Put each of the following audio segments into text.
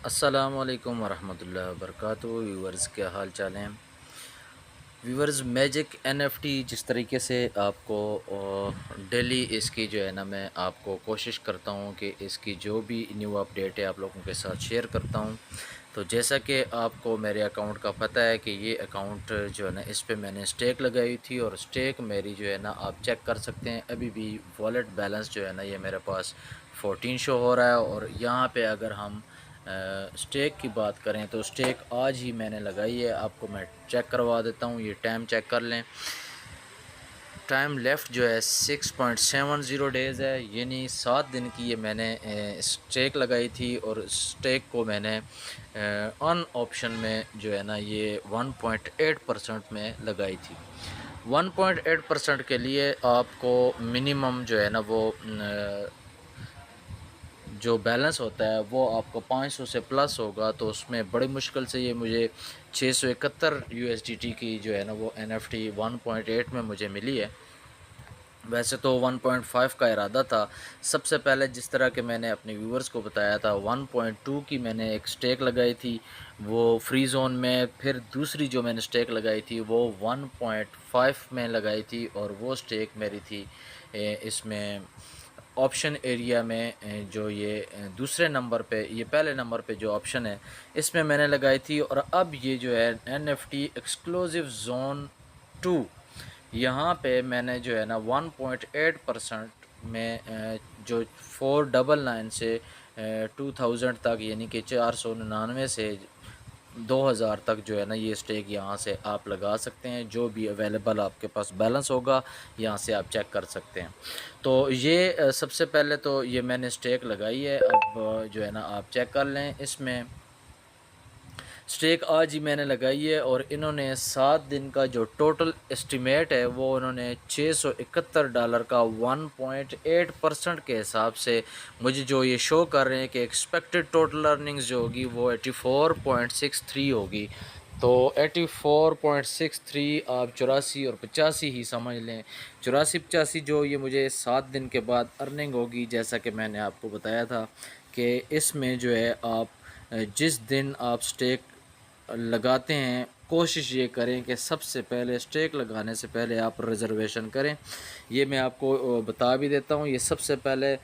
السلام علیکم ورحمۃ اللہ وبرکاتہ ویورز، کیا حال چال ہیں ویورز؟ میجک این ایف ٹی جس طریقے سے آپ کو ڈیلی اس کی جو ہے نا میں آپ کو کوشش کرتا ہوں کہ اس کی جو بھی نیو اپڈیٹ ہے آپ لوگوں کے ساتھ شیئر کرتا ہوں. تو جیسا کہ آپ کو میرے اکاؤنٹ کا پتہ ہے کہ یہ اکاؤنٹ جو ہے نا اس پہ میں نے اسٹیک لگائی تھی، اور اسٹیک میری جو ہے نا آپ چیک کر سکتے ہیں. ابھی بھی والیٹ بیلنس جو ہے نا یہ میرے پاس 14 شو ہو رہا ہے. اور یہاں پہ اگر ہم اسٹیک کی بات کریں تو اسٹیک آج ہی میں نے لگائی ہے. آپ کو میں چیک کروا دیتا ہوں، یہ ٹائم چیک کر لیں. ٹائم لیفٹ جو ہے 6.70 ڈیز ہے، یعنی 7 دن کی یہ میں نے اسٹیک لگائی تھی. اور اسٹیک کو میں نے آن آپشن میں جو ہے نا یہ 1.8% میں لگائی تھی. 1.8% کے لیے آپ کو منیمم جو ہے نا وہ جو بیلنس ہوتا ہے وہ آپ کو 500 سے پلس ہوگا. تو اس میں بڑی مشکل سے یہ مجھے 671 یو ایس ڈی ٹی کی جو ہے نا وہ این ایف ٹی 1.8 میں مجھے ملی ہے. ویسے تو 1.5 کا ارادہ تھا. سب سے پہلے جس طرح کہ میں نے اپنے ویورز کو بتایا تھا، 1.2 کی میں نے ایک سٹیک لگائی تھی وہ فری زون میں. پھر دوسری جو میں نے سٹیک لگائی تھی وہ 1.5 میں لگائی تھی، اور وہ سٹیک میری تھی اس میں آپشن ایریا میں. جو یہ دوسرے نمبر پہ، یہ پہلے نمبر پہ جو آپشن ہے اس میں نے لگائی تھی. اور اب یہ جو ہے N F T exclusive zone 2، یہاں پہ میں نے جو ہے نا 1.8% میں جو 499 سے 2000 تک، یعنی کہ 499 سے 2000 تک جو ہے نا یہ اسٹیک یہاں سے آپ لگا سکتے ہیں. جو بھی اویلیبل آپ کے پاس بیلنس ہوگا یہاں سے آپ چیک کر سکتے ہیں. تو یہ سب سے پہلے تو یہ میں نے اسٹیک لگائی ہے. اب جو ہے نا آپ چیک کر لیں. اس میں اسٹیک آج ہی میں نے لگائی ہے، اور انہوں نے 7 دن کا جو ٹوٹل اسٹیمیٹ ہے وہ انہوں نے $671 کا 1.8% کے حساب سے مجھے جو یہ شو کر رہے ہیں کہ ایکسپیکٹڈ ٹوٹل ارننگز جو ہوگی وہ 84.63 ہوگی. تو 84.63 آپ 84 اور 85 ہی سمجھ لیں. 84-85 جو یہ مجھے 7 دن کے بعد ارننگ ہوگی، جیسا کہ میں نے آپ کو بتایا تھا کہ اس میں جو ہے آپ جس دن آپ سٹیک لگاتے ہیں کوشش یہ کریں کہ سب سے پہلے سٹیک لگانے سے پہلے آپ ریزرویشن کریں. یہ میں آپ کو بتا بھی دیتا ہوں. یہ سب سے پہلے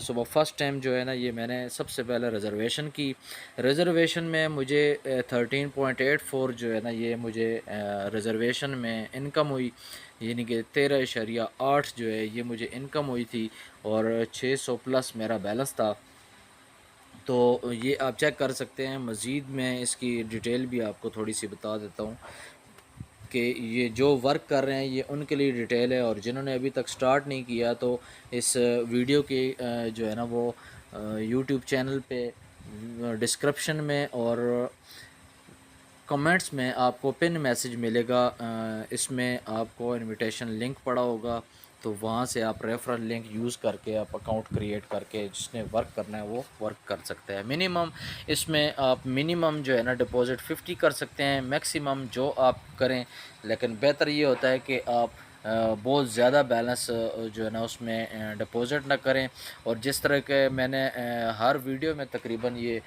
صبح فرسٹ ٹائم جو ہے نا یہ میں نے سب سے پہلے ریزرویشن کی. ریزرویشن میں مجھے 13.84 جو ہے نا یہ مجھے ریزرویشن میں انکم ہوئی، یعنی کہ 13.8 جو ہے یہ مجھے انکم ہوئی تھی، اور 600 پلس میرا بیلنس تھا. تو یہ آپ چیک کر سکتے ہیں. مزید میں اس کی ڈیٹیل بھی آپ کو تھوڑی سی بتا دیتا ہوں کہ یہ جو ورک کر رہے ہیں یہ ان کے لیے ڈیٹیل ہے، اور جنہوں نے ابھی تک سٹارٹ نہیں کیا تو اس ویڈیو کی جو ہے نا وہ یوٹیوب چینل پہ ڈسکرپشن میں اور کمنٹس میں آپ کو پن میسج ملے گا. اس میں آپ کو انویٹیشن لنک پڑا ہوگا، تو وہاں سے آپ ریفرل لنک یوز کر کے آپ اکاؤنٹ کریٹ کر کے جس نے ورک کرنا ہے وہ ورک کر سکتے ہیں. منیمم اس میں آپ منیمم جو ہے نا ڈپوزٹ 50 کر سکتے ہیں، میکسیمم جو آپ کریں. لیکن بہتر یہ ہوتا ہے کہ آپ بہت زیادہ بیلنس جو ہے نا اس میں ڈپوزٹ نہ کریں. اور جس طرح کہ میں نے ہر ویڈیو میں تقریباً یہ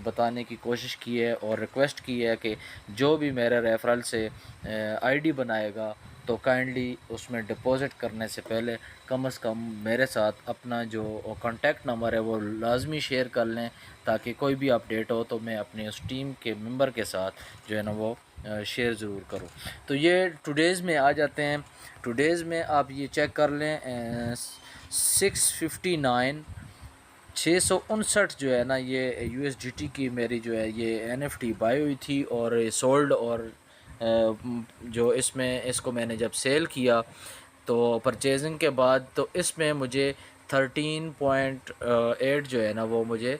بتانے کی کوشش کی ہے اور ریکویسٹ کی ہے کہ جو بھی میرے ریفرل سے آئی ڈی بنائے گا تو کائنڈلی اس میں ڈپوزٹ کرنے سے پہلے کم از کم میرے ساتھ اپنا جو کانٹیکٹ نمبر ہے وہ لازمی شیئر کر لیں، تاکہ کوئی بھی اپڈیٹ ہو تو میں اپنے اس ٹیم کے ممبر کے ساتھ جو ہے نا وہ شیئر ضرور کروں. تو یہ ٹوڈیز میں آ جاتے ہیں. ٹوڈیز میں آپ یہ چیک کر لیں 659 جو ہے نا یہ یو ایس ڈی ٹی کی میری جو ہے یہ این ایف ٹی بائی ہوئی تھی اور سولڈ. اور جو اس کو میں نے جب سیل کیا تو پرچیزنگ کے بعد تو اس میں مجھے 13.8 جو ہے نا وہ مجھے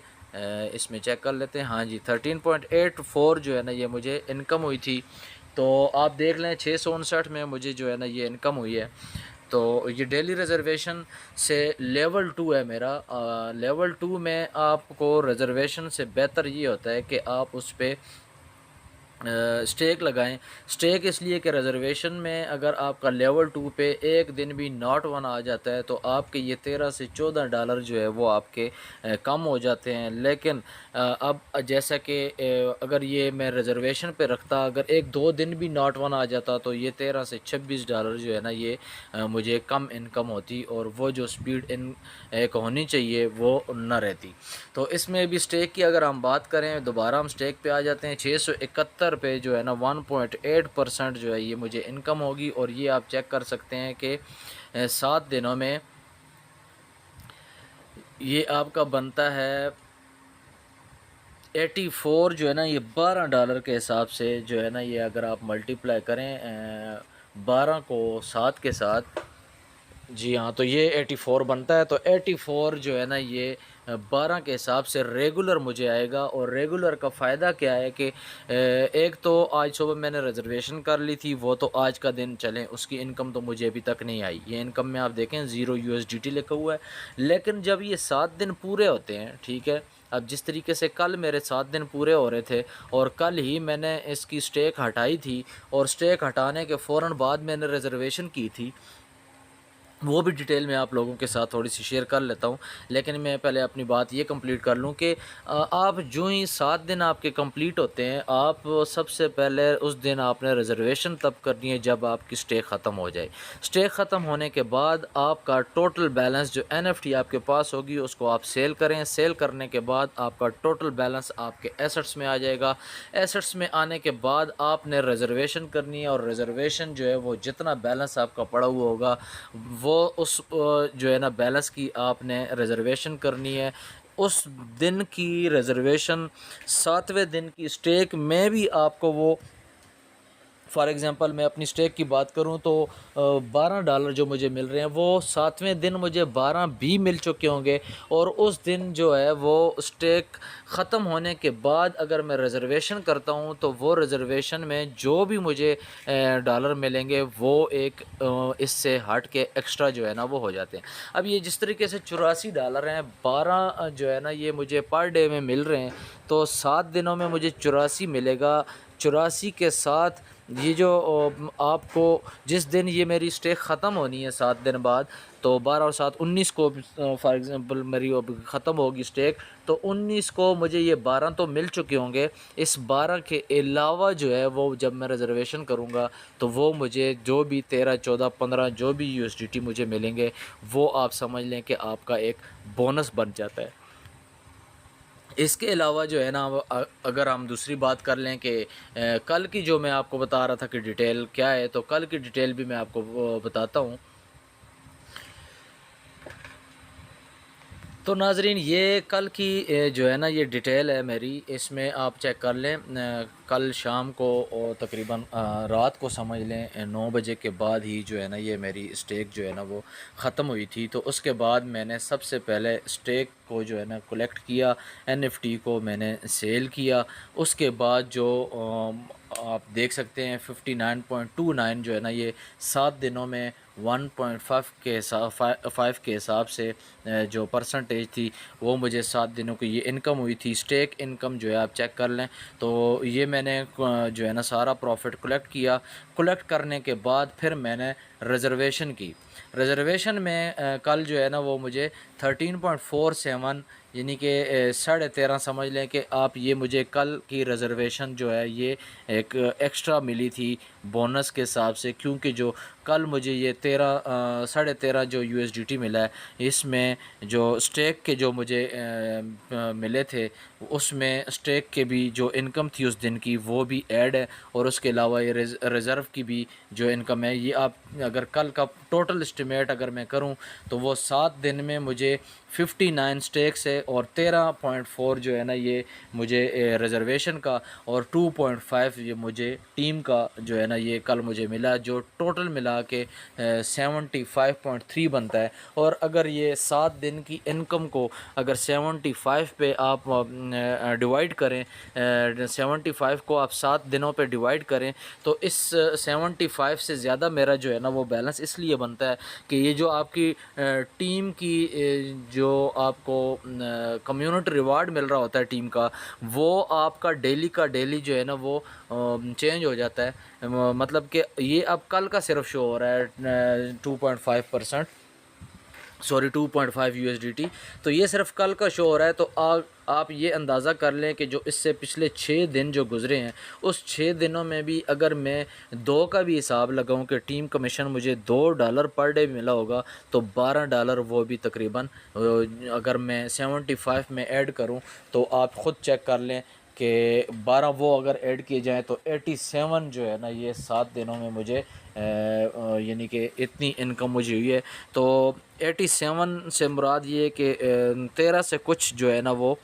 اس میں چیک کر لیتے ہیں. ہاں جی 13.84 جو ہے نا یہ مجھے انکم ہوئی تھی. تو آپ دیکھ لیں 659 میں مجھے جو ہے نا یہ انکم ہوئی ہے. تو یہ ڈیلی ریزرویشن سے لیول 2 ہے میرا. لیول 2 میں آپ کو ریزرویشن سے بہتر یہ ہوتا ہے کہ آپ اس پہ اسٹیک لگائیں۔ اسٹیک اس لیے کہ ریزرویشن میں اگر آپ کا لیول 2 پہ ایک دن بھی ناٹ ون آ جاتا ہے تو آپ کے یہ 13 سے 14 ڈالر جو ہے وہ آپ کے کم ہو جاتے ہیں۔ لیکن اب جیسا کہ اگر یہ میں ریزرویشن پہ رکھتا، اگر ایک دو دن بھی ناٹ ون آ جاتا تو یہ 13 سے 26 ڈالر جو ہے نا یہ مجھے کم انکم ہوتی اور وہ جو سپیڈ ایک ہونی چاہیے وہ نہ رہتی۔ تو اس میں بھی اسٹیک کی اگر ہم بات کریں، دوبارہ ہم اسٹیک پہ آ جاتے ہیں۔ 671 پہ جو ہے نا 1.8% جو ہے یہ مجھے انکم ہوگی، اور یہ آپ چیک کر سکتے ہیں کہ 7 دنوں میں یہ آپ کا بنتا ہے 84 جو ہے نا یہ 12 ڈالر کے حساب سے جو ہے نا یہ اگر آپ ملٹیپلائی کریں 12 کو 7 کے ساتھ، جی ہاں، تو یہ 84 بنتا ہے۔ تو 84 جو ہے نا یہ 12 کے حساب سے ریگولر مجھے آئے گا، اور ریگولر کا فائدہ کیا ہے کہ ایک تو آج صبح میں نے ریزرویشن کر لی تھی، وہ تو آج کا دن چلیں اس کی انکم تو مجھے ابھی تک نہیں آئی۔ یہ انکم میں آپ دیکھیں 0 USDT لکھا ہوا ہے، لیکن جب یہ 7 دن پورے ہوتے ہیں، ٹھیک ہے، اب جس طریقے سے کل میرے 7 دن پورے ہو رہے تھے اور کل ہی میں نے اس کی اسٹیک ہٹائی تھی، اور اسٹیک ہٹانے کے فوراً بعد میں نے ریزرویشن کی تھی، وہ بھی ڈیٹیل میں آپ لوگوں کے ساتھ تھوڑی سی شیئر کر لیتا ہوں۔ لیکن میں پہلے اپنی بات یہ کمپلیٹ کر لوں کہ آپ جو ہی 7 دن آپ کے کمپلیٹ ہوتے ہیں، آپ سب سے پہلے اس دن آپ نے ریزرویشن تب کرنی ہے جب آپ کی اسٹیک ختم ہو جائے۔ اسٹیک ختم ہونے کے بعد آپ کا ٹوٹل بیلنس جو NFT آپ کے پاس ہوگی اس کو آپ سیل کریں۔ سیل کرنے کے بعد آپ کا ٹوٹل بیلنس آپ کے ایسٹس میں آ جائے گا۔ ایسٹس میں آنے کے بعد آپ نے ریزرویشن کرنی ہے، اور ریزرویشن جو ہے وہ جتنا بیلنس آپ کا پڑا ہوا ہوگا وہ اس جو ہے نا بیلنس کی آپ نے ریزرویشن کرنی ہے۔ اس دن کی ریزرویشن 7ویں دن کی اسٹیک میں بھی آپ کو وہ، فار ایگزامپل میں اپنی اسٹیک کی بات کروں تو 12 ڈالر جو مجھے مل رہے ہیں وہ 7ویں دن مجھے 12 بھی مل چکے ہوں گے، اور اس دن جو ہے وہ اسٹیک ختم ہونے کے بعد اگر میں ریزرویشن کرتا ہوں تو وہ ریزرویشن میں جو بھی مجھے ڈالر ملیں گے وہ ایک اس سے ہٹ کے ایکسٹرا جو ہے نا وہ ہو جاتے ہیں۔ اب یہ جس طریقے سے 84 ڈالر ہیں، 12 جو ہے نا یہ مجھے پر ڈے میں مل رہے ہیں، تو 7 دنوں میں مجھے 84 ملے گا۔ 84 کے ساتھ یہ جو آپ کو جس دن یہ میری اسٹیک ختم ہونی ہے 7 دن بعد، تو 12 اور 7 19 کو فار ایگزامپل میری ختم ہوگی اسٹیک، تو 19 کو مجھے یہ 12 تو مل چکے ہوں گے۔ اس 12 کے علاوہ جو ہے وہ جب میں ریزرویشن کروں گا تو وہ مجھے جو بھی 13 14 15 جو بھی USDT مجھے ملیں گے وہ آپ سمجھ لیں کہ آپ کا ایک بونس بن جاتا ہے۔ اس کے علاوہ جو ہے نا اگر ہم دوسری بات کر لیں کہ کل کی جو میں آپ کو بتا رہا تھا کہ ڈیٹیل کیا ہے، تو کل کی ڈیٹیل بھی میں آپ کو بتاتا ہوں۔ تو ناظرین یہ کل کی جو ہے نا یہ ڈیٹیل ہے میری، اس میں آپ چیک کر لیں۔ کل شام کو تقریباً رات کو سمجھ لیں 9 بجے کے بعد ہی جو ہے نا یہ میری اسٹیک جو ہے نا وہ ختم ہوئی تھی۔ تو اس کے بعد میں نے سب سے پہلے اسٹیک کو جو ہے نا کلیکٹ کیا، NFT کو میں نے سیل کیا۔ اس کے بعد جو آپ دیکھ سکتے ہیں 59.29 جو ہے نا یہ 7 دنوں میں 1.5 کے حساب سے جو پرسنٹیج تھی وہ مجھے 7 دنوں کی یہ انکم ہوئی تھی۔ اسٹیک انکم جو ہے آپ چیک کر لیں، تو یہ میں نے جو ہے نا سارا پروفٹ کلیکٹ کیا۔ کلیکٹ کرنے کے بعد پھر میں نے ریزرویشن کی۔ ریزرویشن میں کل جو ہے نا وہ مجھے 13.47 یعنی کہ 13.5 سمجھ لیں کہ آپ، یہ مجھے کل کی ریزرویشن جو ہے یہ ایک ایکسٹرا ملی تھی بونس کے حساب سے، کیونکہ جو کل مجھے یہ 13.5 جو USDT ملا ہے، اس میں جو اسٹیک کے جو مجھے ملے تھے اس میں اسٹیک کے بھی جو انکم تھی اس دن کی وہ بھی ایڈ ہے، اور اس کے علاوہ یہ ریزرو کی بھی جو انکم ہے، یہ آپ اگر کل کا ٹوٹل اسٹیمیٹ اگر میں کروں تو وہ 7 دن میں مجھے 59 اسٹیکس ہے، اور 13.4 جو ہے نا یہ مجھے ریزرویشن کا، اور 2.5 یہ مجھے ٹیم کا جو ہے نا یہ کل مجھے ملا، جو ٹوٹل ملا کے 75.3 بنتا ہے۔ اور اگر یہ 7 دن کی انکم کو اگر 75 پہ آپ ڈیوائڈ کریں، 75 کو آپ 7 دنوں پہ ڈیوائڈ کریں، تو اس 75 سے زیادہ میرا جو ہے نا وہ بیلنس اس لیے بنتا ہے کہ یہ جو آپ کی ٹیم کی جو جو آپ کو کمیونٹی ریوارڈ مل رہا ہوتا ہے ٹیم کا، وہ آپ کا ڈیلی کا ڈیلی جو ہے نا وہ چینج ہو جاتا ہے. مطلب کہ یہ اب کل کا صرف شو ہو رہا ہے 2.5%، سوری 2.5 USDT. تو یہ صرف کل کا شو ہو رہا ہے. تو آپ یہ اندازہ کر لیں کہ جو اس سے پچھلے 6 دن جو گزرے ہیں، اس 6 دنوں میں بھی اگر میں 2 کا بھی حساب لگاؤں کہ ٹیم کمیشن مجھے $2 پر ڈے ملا ہوگا، تو $12 وہ بھی تقریباً اگر میں 75 میں ایڈ کروں تو آپ خود چیک کر لیں کہ 12 وہ اگر ایڈ کیے جائیں تو 87 جو ہے نا یہ 7 دنوں میں مجھے یعنی کہ اتنی انکم مجھے ہوئی ہے. تو 87 سے مراد یہ ہے کہ 13 سے کچھ جو ہے نا وہ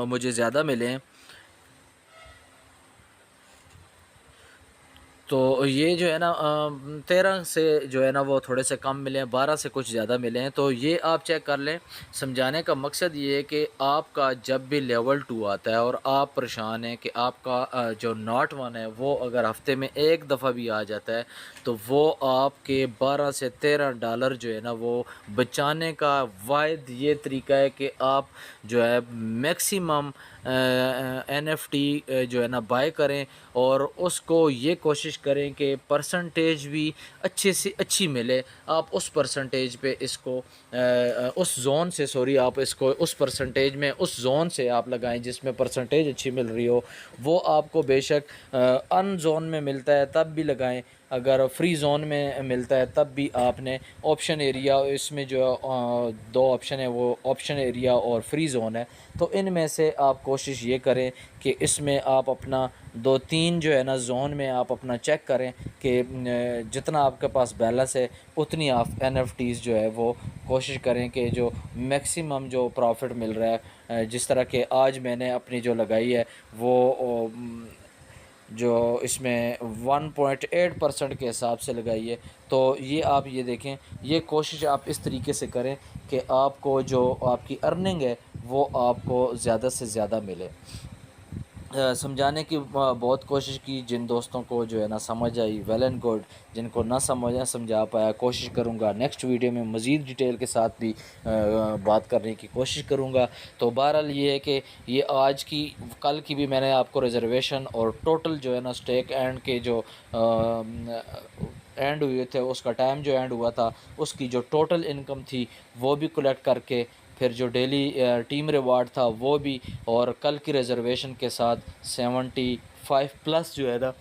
مجھے زیادہ ملے ہیں. تو یہ جو ہے نا 13 سے جو ہے نا وہ تھوڑے سے کم ملے ہیں، 12 سے کچھ زیادہ ملے ہیں. تو یہ آپ چیک کر لیں. سمجھانے کا مقصد یہ ہے کہ آپ کا جب بھی لیول 2 آتا ہے اور آپ پریشان ہیں کہ آپ کا جو ناٹ 1 ہے وہ اگر ہفتے میں ایک دفعہ بھی آ جاتا ہے، تو وہ آپ کے $12 سے $13 جو ہے نا وہ بچانے کا واحد یہ طریقہ ہے کہ آپ جو ہے میکسیمم NFT جو ہے نا بائی کریں، اور اس کو یہ کوشش کریں کہ پرسنٹیج بھی اچھے سے اچھی ملے. آپ اس پرسنٹیج پہ اس کو اس زون سے آپ اس کو اس پرسنٹیج میں اس زون سے آپ لگائیں جس میں پرسنٹیج اچھی مل رہی ہو. وہ آپ کو بے شک ان زون میں ملتا ہے تب بھی لگائیں، اگر فری زون میں ملتا ہے تب بھی آپ نے آپشن ایریا، اس میں جو 2 آپشن ہے وہ آپشن ایریا اور فری زون ہے، تو ان میں سے آپ کوشش یہ کریں کہ اس میں آپ اپنا 2-3 جو ہے نا زون میں آپ اپنا چیک کریں کہ جتنا آپ کے پاس بیلنس ہے اتنی آپ NFTs جو ہے وہ کوشش کریں کہ جو میکسیمم جو پروفٹ مل رہا ہے، جس طرح کہ آج میں نے اپنی جو لگائی ہے وہ جو اس میں 1.8% کے حساب سے لگائی ہے. تو یہ آپ یہ دیکھیں، یہ کوشش آپ اس طریقے سے کریں کہ آپ کو جو آپ کی ارننگ ہے وہ آپ کو زیادہ سے زیادہ ملے. سمجھانے کی بہت کوشش کی. جن دوستوں کو جو ہے نا سمجھ آئی ویل اینڈ گڈ، جن کو نہ سمجھا پایا، کوشش کروں گا نیکسٹ ویڈیو میں مزید ڈیٹیل کے ساتھ بھی بات کرنے کی کوشش کروں گا. تو بہرحال یہ ہے کہ یہ آج کی کل کی بھی میں نے آپ کو ریزرویشن اور ٹوٹل جو ہے نا اسٹیک اینڈ کے جو اینڈ ہوئے تھے، اس کا ٹائم جو اینڈ ہوا تھا، اس کی جو ٹوٹل انکم تھی وہ بھی کلیکٹ کر کے، پھر جو ڈیلی ٹیم ریوارڈ تھا وہ بھی، اور کل کی ریزرویشن کے ساتھ 75+ جو ہے نا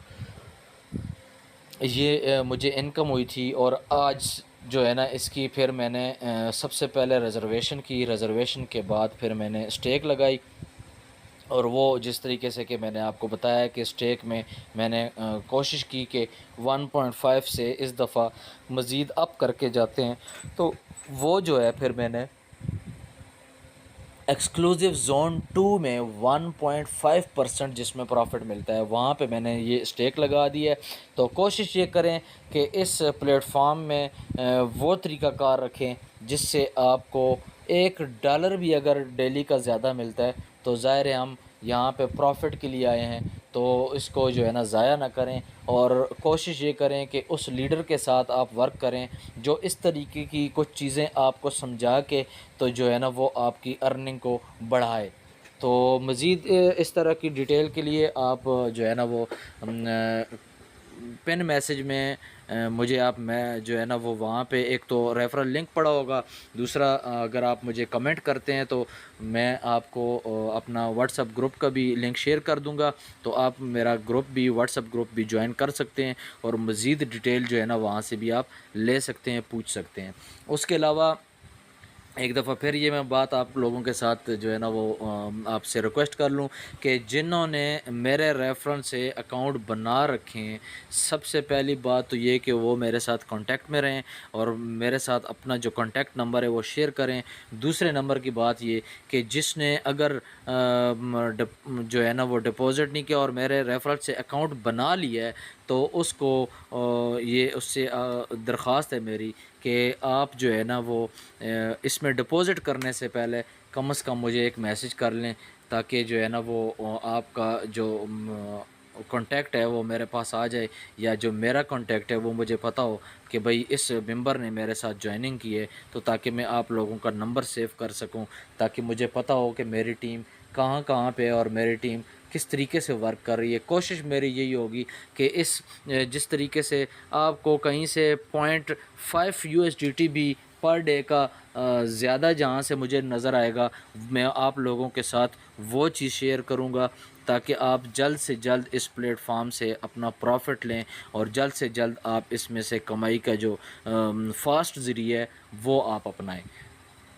یہ مجھے انکم ہوئی تھی. اور آج جو ہے نا اس کی پھر میں نے سب سے پہلے ریزرویشن کی، ریزرویشن کے بعد پھر میں نے اسٹیک لگائی. اور وہ جس طریقے سے کہ میں نے آپ کو بتایا کہ اسٹیک میں نے کوشش کی کہ 1.5 سے اس دفعہ مزید اپ کر کے جاتے ہیں. تو وہ جو ہے پھر میں نے ایکسکلوزیو زون 2 میں 1.5% جس میں پروفٹ ملتا ہے وہاں پہ میں نے یہ اسٹیک لگا دی ہے. تو کوشش یہ کریں کہ اس پلیٹ فارم میں وہ طریقہ کار رکھیں جس سے آپ کو $1 بھی اگر ڈیلی کا زیادہ ملتا ہے تو ظاہر ہے ہم یہاں پہ پروفٹ کے لیے آئے ہیں، تو اس کو جو ہے نا ضائع نہ کریں. اور کوشش یہ کریں کہ اس لیڈر کے ساتھ آپ ورک کریں جو اس طریقے کی کچھ چیزیں آپ کو سمجھا کے تو جو ہے نا وہ آپ کی ارننگ کو بڑھائے. تو مزید اس طرح کی ڈیٹیل کے لیے آپ جو ہے نا وہ پن میسج میں مجھے آپ میں جو ہے نا وہ وہاں پہ ایک تو ریفرل لنک پڑا ہوگا، دوسرا اگر آپ مجھے کمنٹ کرتے ہیں تو میں آپ کو اپنا واٹس ایپ گروپ کا بھی لنک شیئر کر دوں گا. تو آپ میرا گروپ بھی واٹس ایپ گروپ بھی جوائن کر سکتے ہیں اور مزید ڈیٹیل جو ہے نا وہاں سے بھی آپ لے سکتے ہیں، پوچھ سکتے ہیں. اس کے علاوہ ایک دفعہ پھر یہ میں بات آپ لوگوں کے ساتھ جو ہے نا وہ آپ سے ریکویسٹ کر لوں کہ جنہوں نے میرے ریفرنس سے اکاؤنٹ بنا رکھے ہیں، سب سے پہلی بات تو یہ کہ وہ میرے ساتھ کانٹیکٹ میں رہیں اور میرے ساتھ اپنا جو کانٹیکٹ نمبر ہے وہ شیئر کریں. دوسرے نمبر کی بات یہ کہ جس نے اگر جو ہے نا وہ ڈپازٹ نہیں کیا اور میرے ریفرنس سے اکاؤنٹ بنا لیا ہے، تو اس کو یہ اس سے درخواست ہے میری کہ آپ جو ہے نا وہ اس میں ڈپازٹ کرنے سے پہلے کم از کم مجھے ایک میسج کر لیں، تاکہ جو ہے نا وہ آپ کا جو کانٹیکٹ ہے وہ میرے پاس آ جائے، یا جو میرا کانٹیکٹ ہے وہ مجھے پتہ ہو کہ بھئی اس ممبر نے میرے ساتھ جوائننگ کی ہے، تو تاکہ میں آپ لوگوں کا نمبر سیو کر سکوں، تاکہ مجھے پتہ ہو کہ میری ٹیم کہاں کہاں پہ ہے اور میری ٹیم کس طریقے سے ورک کر رہی ہے۔ کوشش میری یہی ہوگی کہ جس طریقے سے آپ کو کہیں سے 0.5 USDT بھی پر ڈے کا زیادہ جہاں سے مجھے نظر آئے گا، میں آپ لوگوں کے ساتھ وہ چیز شیئر کروں گا تاکہ آپ جلد سے جلد اس پلیٹ فارم سے اپنا پروفٹ لیں اور جلد سے جلد آپ اس میں سے کمائی کا جو فاسٹ ذریعہ ہے وہ آپ اپنائیں۔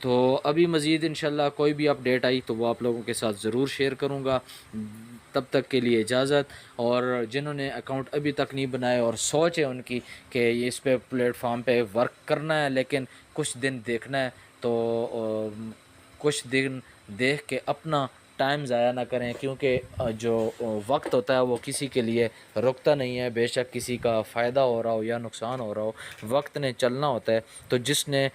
تو ابھی مزید انشاءاللہ کوئی بھی اپڈیٹ آئی تو وہ آپ لوگوں کے ساتھ ضرور شیئر کروں گا۔ تب تک کے لیے اجازت، اور جنہوں نے اکاؤنٹ ابھی تک نہیں بنائے اور سوچ ہے ان کی کہ اس پہ پلیٹ فارم پہ ورک کرنا ہے لیکن کچھ دن دیکھنا ہے، تو کچھ دن دیکھ کے اپنا ٹائم ضائع نہ کریں، کیونکہ جو وقت ہوتا ہے وہ کسی کے لیے رکتا نہیں ہے، بے شک کسی کا فائدہ ہو رہا ہو یا نقصان ہو رہا ہو، وقت نے چلنا ہوتا ہے۔ تو جس نے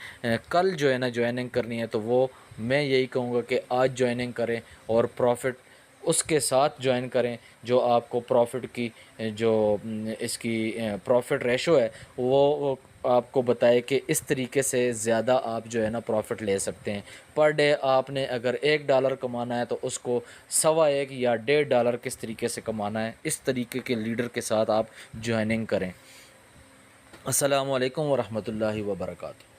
کل جو ہے نا جوائننگ کرنی ہے تو وہ میں یہی کہوں گا کہ آج جوائننگ کریں اور پروفٹ اس کے ساتھ جوائن کریں جو آپ کو پروفٹ کی جو اس کی پروفٹ ریشو ہے وہ آپ کو بتائے کہ اس طریقے سے زیادہ آپ جو ہے نا پروفٹ لے سکتے ہیں۔ پر ڈے آپ نے اگر $1 کمانا ہے تو اس کو $1.25 یا $1.5 کس طریقے سے کمانا ہے، اس طریقے کے لیڈر کے ساتھ آپ جوائننگ کریں۔ السلام علیکم ورحمۃ اللہ وبرکاتہ۔